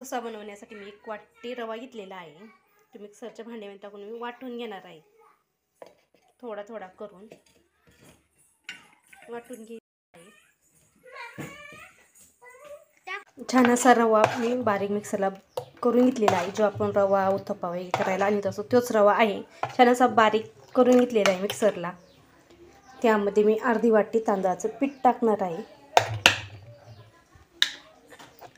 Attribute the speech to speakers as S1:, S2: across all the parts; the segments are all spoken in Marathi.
S1: डोसा बनवण्यासाठी मी 1 वाटी रवा घेतलेला आहे. तो मिक्सरच्या भांड्यामध्ये टाकून मी वाटून घेणार आहे. थोडा थोडा करून वाटून घ्यायचा आहे. छान असा रवा मी बारीक मिक्सरला करून घेतलेला आहे. जो आपण रवा उत्तप्पा वगैरे करायला आणि तसं तोच रवा आहे. छान असा बारीक करून घेतलेला आहे मिक्सरला. त्यामध्ये मी अर्धी वाटी तांदळाचं पीठ टाकणार आहे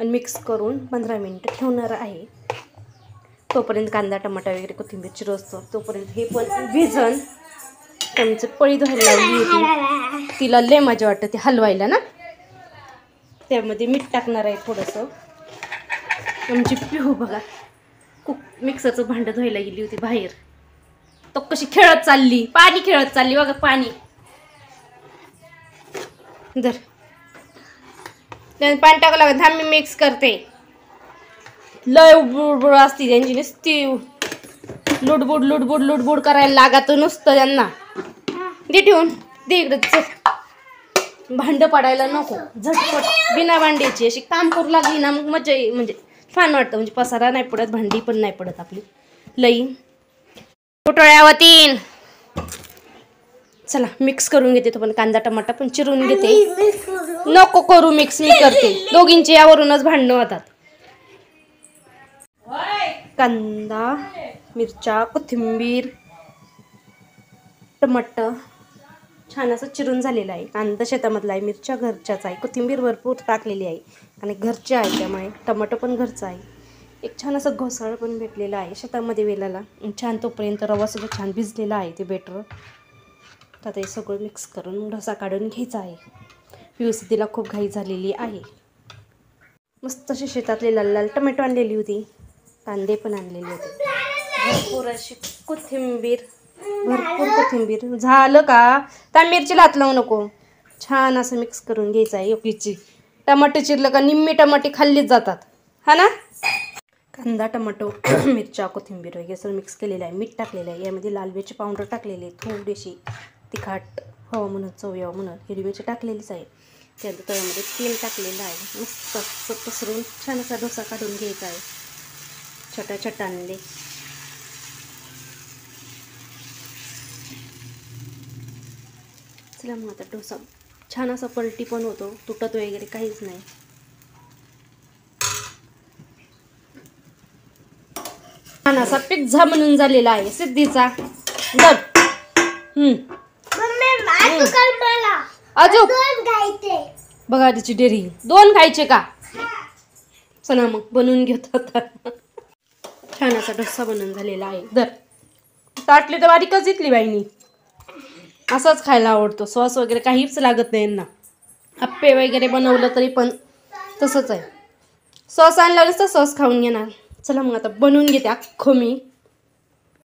S1: आणि मिक्स करून 15 मिनिटं ठेवणार आहे. तोपर्यंत कांदा टमाटा वगैरे कोथिंबीर चिरवतो. तोपर्यंत हे पण भिजन. आमची पळी धुवायला लावली होती, तिला लय मजा वाटते ते हलवायला ना. त्यामध्ये मीठ टाकणार आहे थोडंसं. आमची पिहू बघा मिक्सरचं भांडं धुवायला गेली होती बाहेर. तो कशी खेळत चालली, पाणी खेळत चालली बघा. पाणी धर, पाणी टाकावं लागत. थांब मी मिक्स करते. लय बुडबुड असती त्यांची, नुसती लुडबुड लुडबुड लुडबुड करायला लागत नुसतं त्यांना. दे ठेवून, दे इकडे. भांडं पडायला नको, झटपट बिना भांड्याची अशी काम करू लागली ना मग मजा म्हणजे छान वाटतं. म्हणजे पसारा नाही पडत, भांडी पण नाही पडत आपली लई. पोटळ्यावतीन चला मिक्स करून घेते. तो पण कांदा टमाटा पण चिरून घेते. नको करू मिक्स, मी करते. दोघींची यावरूनच भांडणं होतात. कांदा मिरच्या कोथिंबीर टमाटर छान असं चिरून झालेलं आहे. कांदा शेतामधला आहे, मिरच्या घरच्याच आहे, कोथिंबीर भरपूर टाकलेली आहे आणि घरच्या आहे त्यामुळे टमाटर पण घरचं आहे. एक छान असं घोसाळ पण भेटलेलं आहे शेतामध्ये वेलाला. छान तोपर्यंत रवासुद्धा छान भिजलेला आहे ते बेटर. तर ते सगळं मिक्स करून डोसा काढून घ्यायचा आहे. व्यवस्थित तिला खूप घाई झालेली आहे. मस्त अशी शेतातले लाल लाल टमॅटो आणलेली होती, कांदे पण आणलेले होते, भरपूर अशी कोथिंबीर, भरपूर कोथिंबीर. झालं का त्या मिरचीला हात लावू नको. छान असं मिक्स करून घ्यायचं आहे. योग्यची टमाटे चिरलं का निम्मी टमाटे खाल्लीच जातात हा ना. कांदा टमाटो मिरच्या कोथिंबीर वगैरे सगळं मिक्स केलेलं आहे. मीठ टाकलेलं आहे. यामध्ये लाल मिरची पावडर टाकलेली आहे, थोडीशी तिखट हवं म्हणून चव यावं म्हणून हिरवी मिरची टाकलेलीच आहे. त्यानंतर तव्यामध्ये तेल टाकलेलं आहे. मस्त असं पसरून छान असा डोसा काढून घ्यायचा आहे. छोट्या छोट्याने चला मग आता डोसा छान असा पलटी पण होतो, तुटत वगैरे काहीच नाही. छान असा पिझ्झा बनून झालेला आहे सिद्धीचा. अजून बघा तिची डेअरी 2 खायचे का. चला मग बनवून घेतो आता. छान असा डोसा बनवून झालेला आहे. दर ताटली तर बारीकच घेतली बाईनी. असाच खायला आवडतो, सॉस वगैरे काहीच लागत नाही यांना. आप्पे वगैरे बनवलं तरी पण तसंच आहे, सॉस आणल्यावरच तर सॉस खाऊन घेणार. चला मग आता बनवून घेते अख्खं मी.